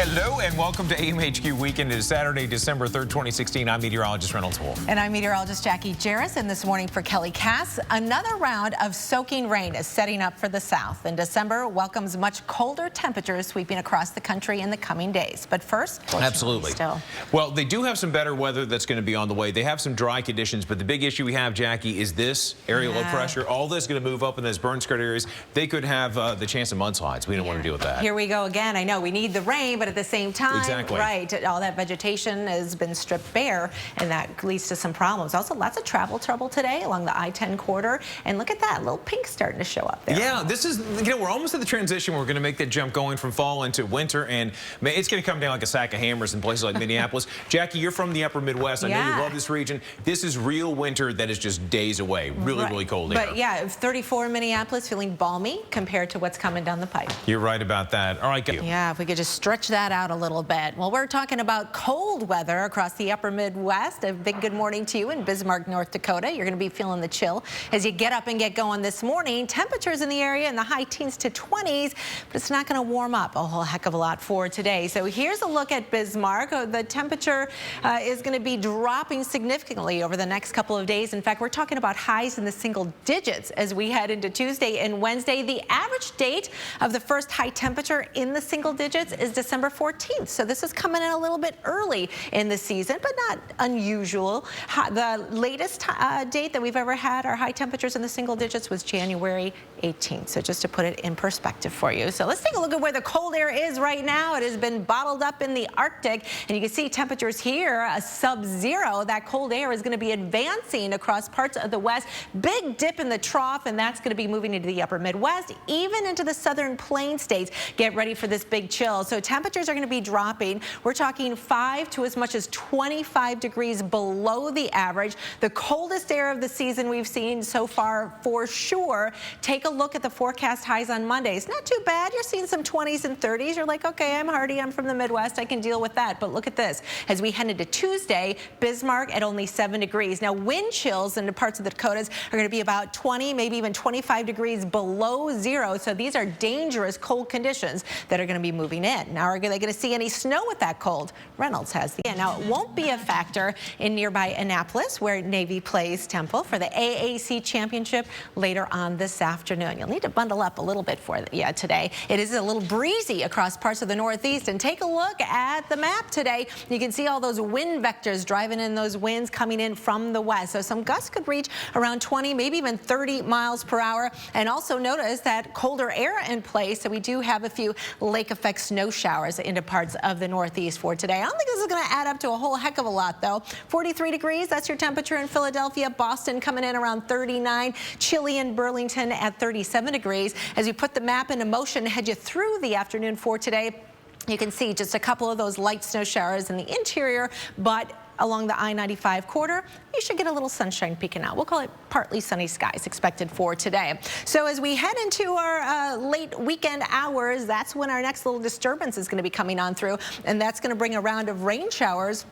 Hello and welcome to AMHQ Weekend. It is Saturday, December 3rd, 2016. I'm meteorologist Reynolds Wolf. And I'm meteorologist Jaqui Jeras. And this morning for Kelly Cass, another round of soaking rain is setting up for the south. And December welcomes much colder temperatures sweeping across the country in the coming days. But first, absolutely. Well, they do have some better weather that's going to be on the way. They have some dry conditions, but the big issue we have, Jackie, is this area low pressure. All this is going to move up in those burn skirt areas. They could have the chance of mudslides. We don't want to deal with that. Here we go again. I know we need the rain, but at the same time, right, all that vegetation has been stripped bare, and that leads to some problems. Also, lots of travel trouble today along the I-10 corridor, and look at that, little pink starting to show up there. Yeah, this is, we're almost at the transition. We're going to make that jump going from fall into winter, and it's going to come down like a sack of hammers in places like Minneapolis. Jackie, you're from the upper Midwest. I know you love this region. This is real winter that is just days away. Really, really cold here. But yeah, 34 in Minneapolis, feeling balmy compared to what's coming down the pipe. You're right about that. All right, go. Yeah, if we could just stretch that out a little bit. Well, we're talking about cold weather across the upper Midwest. A big good morning to you in Bismarck, North Dakota. You're going to be feeling the chill as you get up and get going this morning. Temperatures in the area in the high teens to 20s, but it's not going to warm up a whole heck of a lot for today. So here's a look at Bismarck. The temperature is going to be dropping significantly over the next couple of days. In fact, we're talking about highs in the single digits as we head into Tuesday and Wednesday. The average date of the first high temperature in the single digits is December 14th. So this is coming in a little bit early in the season, but not unusual. The latest date that we've ever had our high temperatures in the single digits was January 18th. So just to put it in perspective for you. So let's take a look at where the cold air is right now. It has been bottled up in the Arctic, and you can see temperatures here, a sub-zero. That cold air is going to be advancing across parts of the west. Big dip in the trough, and that's going to be moving into the upper Midwest, even into the southern plain states. Get ready for this big chill. So temperatures are going to be dropping. We're talking 5 to as much as 25 degrees below the average. The coldest air of the season we've seen so far for sure. Take a look at the forecast highs on Monday. It's not too bad. You're seeing some 20s and 30s. You're like, okay, I'm hardy. I'm from the Midwest. I can deal with that. But look at this. As we head into Tuesday, Bismarck at only 7 degrees. Now, wind chills into parts of the Dakotas are going to be about 20, maybe even 25 degrees below zero. So these are dangerous cold conditions that are going to be moving in. Now, are they going to see any snow with that cold? Reynolds has the. Now, it won't be a factor in nearby Annapolis, where Navy plays Temple for the AAC Championship later on this afternoon. You'll need to bundle up a little bit for today. It is a little breezy across parts of the Northeast. And take a look at the map today. You can see all those wind vectors driving in, those winds coming in from the west. So some gusts could reach around 20, maybe even 30 miles per hour. And also notice that colder air in place. So we do have a few lake effect snow showers into parts of the Northeast for today. I don't think this is going to add up to a whole heck of a lot, though. 43 degrees, that's your temperature in Philadelphia. Boston coming in around 39. Chilly in Burlington at 37 degrees. As we put the map into motion, head you through the afternoon for today. You can see just a couple of those light snow showers in the interior, but along the I-95 corridor, you should get a little sunshine peeking out. We'll call it partly sunny skies expected for today. So as we head into our late weekend hours, that's when our next little disturbance is going to be coming on through, and that's going to bring a round of rain showers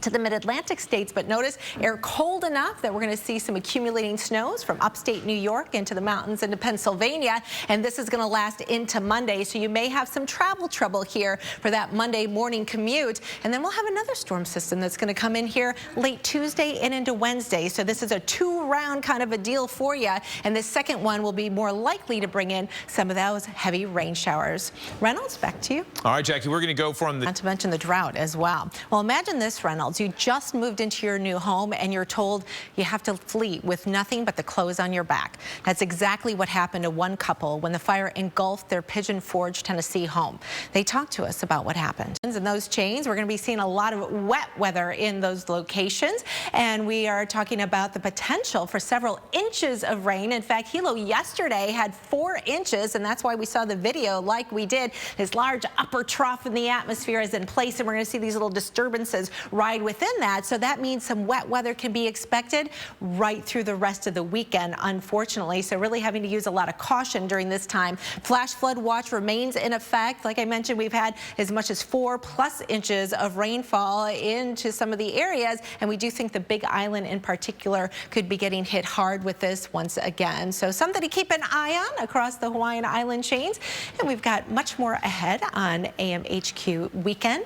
to the mid-Atlantic states. But notice air cold enough that we're going to see some accumulating snows from upstate New York into the mountains into Pennsylvania, and this is going to last into Monday. So you may have some travel trouble here for that Monday morning commute, and then we'll have another storm system that's going to come in here late Tuesday and into Wednesday. So this is a two-round kind of a deal for you, and the second one will be more likely to bring in some of those heavy rain showers. Reynolds, back to you. All right, Jackie, we're going to go from the... Not to mention the drought as well. Well, imagine this, Reynolds. You just moved into your new home and you're told you have to flee with nothing but the clothes on your back. That's exactly what happened to one couple when the fire engulfed their Pigeon Forge, Tennessee home. They talked to us about what happened. In those chains, we're going to be seeing a lot of wet weather in those locations, and we are talking about the potential for several inches of rain. In fact, Hilo yesterday had 4 inches, and that's why we saw the video like we did. This large upper trough in the atmosphere is in place, and we're going to see these little disturbances rise ride within that. So that means some wet weather can be expected right through the rest of the weekend, unfortunately. So really having to use a lot of caution during this time. Flash flood watch remains in effect. Like I mentioned, we've had as much as 4+ inches of rainfall into some of the areas, and we do think the Big Island in particular could be getting hit hard with this once again. So something to keep an eye on across the Hawaiian Island chains. And we've got much more ahead on AMHQ weekend.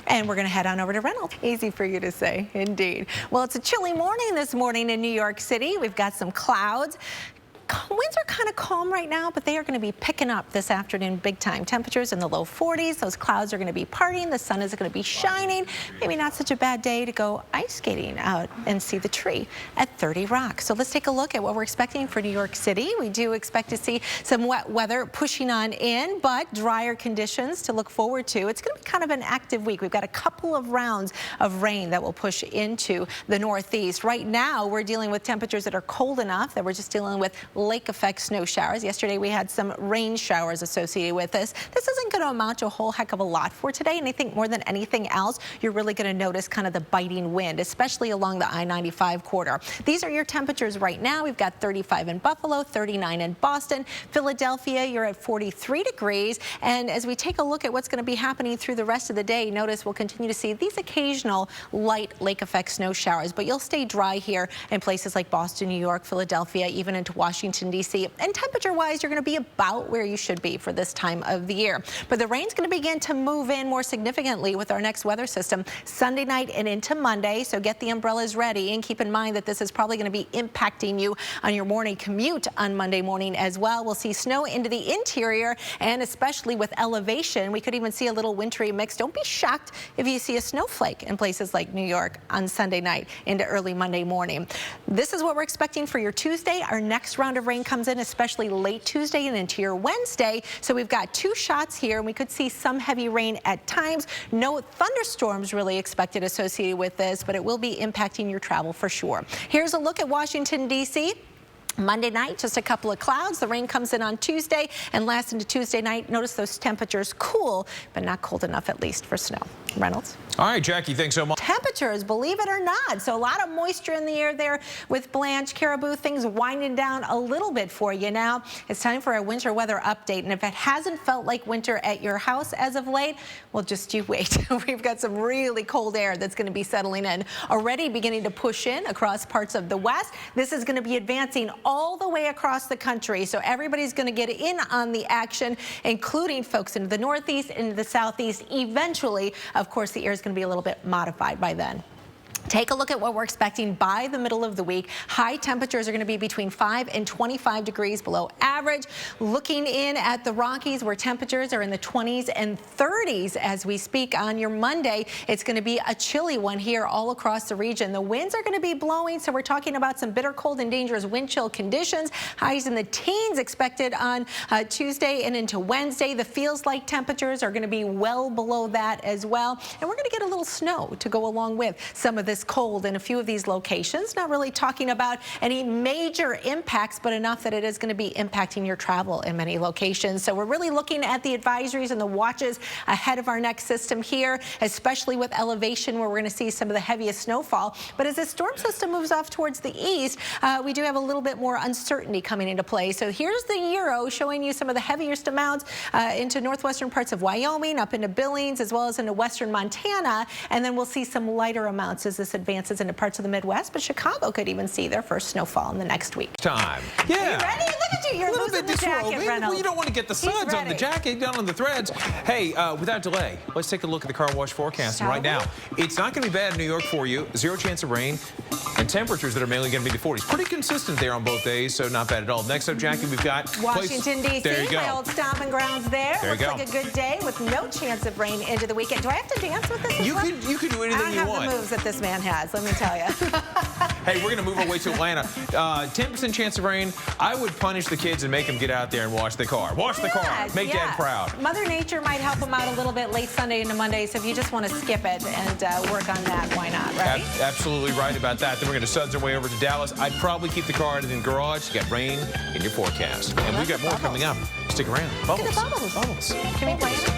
And we're going to head on over to Reynolds. Easy for you to say, indeed. Well, it's a chilly morning this morning in New York City. We've got some clouds. Winds are kind of calm right now, but they are going to be picking up this afternoon big time. Temperatures in the low 40s. Those clouds are going to be parting. The sun is going to be shining. Maybe not such a bad day to go ice skating out and see the tree at 30 Rock. So let's take a look at what we're expecting for New York City. We do expect to see some wet weather pushing on in, but drier conditions to look forward to. It's going to be kind of an active week. We've got a couple of rounds of rain that will push into the Northeast. Right now, we're dealing with temperatures that are cold enough that we're just dealing with lake effect snow showers. Yesterday we had some rain showers associated with this. This isn't going to amount to a whole heck of a lot for today, and I think more than anything else, you're really going to notice kind of the biting wind, especially along the I-95 corridor. These are your temperatures right now. We've got 35 in Buffalo, 39 in Boston. Philadelphia, you're at 43 degrees. And as we take a look at what's going to be happening through the rest of the day, notice we'll continue to see these occasional light lake effect snow showers, but you'll stay dry here in places like Boston, New York, Philadelphia, even into Washington, D.C. And temperature-wise, you're going to be about where you should be for this time of the year. But the rain's going to begin to move in more significantly with our next weather system Sunday night and into Monday. So get the umbrellas ready and keep in mind that this is probably going to be impacting you on your morning commute on Monday morning as well. We'll see snow into the interior, and especially with elevation, we could even see a little wintry mix. Don't be shocked if you see a snowflake in places like New York on Sunday night into early Monday morning. This is what we're expecting for your Tuesday. Our next round of rain comes in especially late Tuesday and into your Wednesday. So we've got 2 shots here, and we could see some heavy rain at times. No thunderstorms really expected associated with this, but it will be impacting your travel for sure. Here's a look at Washington, D.C. Monday night, just a couple of clouds. The rain comes in on Tuesday and lasts into Tuesday night. Notice those temperatures cool, but not cold enough at least for snow. Reynolds. All right, Jackie, thanks so much. Temperatures, believe it or not. So a lot of moisture in the air there with Blanche, Caribou, things winding down a little bit for you now. It's time for a winter weather update. And if it hasn't felt like winter at your house as of late, well, just you wait. We've got some really cold air that's going to be settling in, already beginning to push in across parts of the west. This is going to be advancing all the way across the country. So everybody's going to get in on the action, including folks into the Northeast, into the Southeast. Eventually, of course, the air is going to be a little bit modified by then. Take a look at what we're expecting by the middle of the week. High temperatures are going to be between 5 and 25 degrees below average. Looking in at the Rockies, where temperatures are in the 20s and 30s as we speak on your Monday, it's going to be a chilly one here all across the region. The winds are going to be blowing, so we're talking about some bitter cold and dangerous wind chill conditions. Highs in the teens expected on Tuesday and into Wednesday. The feels like temperatures are going to be well below that as well. And we're going to get a little snow to go along with some of this cold in a few of these locations. Not really talking about any major impacts, but enough that it is going to be impacting your travel in many locations. So we're really looking at the advisories and the watches ahead of our next system here, especially with elevation where we're going to see some of the heaviest snowfall. But as the storm system moves off towards the east, we do have a little bit more uncertainty coming into play. So here's the Euro showing you some of the heaviest amounts into northwestern parts of Wyoming, up into Billings, as well as into western Montana. And then we'll see some lighter amounts as this advances into parts of the Midwest, but Chicago could even see their first snowfall in the next week. Time. Yeah. Are you ready? Look at you. You're losing the jacket, Reynolds. Well, you don't want to get the suds on the jacket, down on the threads. Hey, without delay, let's take a look at the car wash forecast right now. It's not going to be bad in New York for you. 0 chance of rain and temperatures that are mainly going to be the 40s. Pretty consistent there on both days, so not bad at all. Next up, Jackie, we've got Washington, D.C. There you go. My old stomping grounds there. There you go. Looks like a good day with no chance of rain into the weekend. Do I have to dance with this? You can do anything you want. I don't have the moves that this man has, let me tell you. Hey, we're going to move our way to Atlanta. 10% chance of rain. I would punish the kids and make them get out there and wash the car. Wash the car. Make Dad proud. Mother Nature might help them out a little bit late Sunday into Monday, so if you just want to skip it and work on that, why not, right? Absolutely right about that. Then we're going to suds our way over to Dallas. I'd probably keep the car in the garage. You got rain in your forecast. And we've got more coming up. Stick around. Bubbles. Look at the bubbles. Can we play it?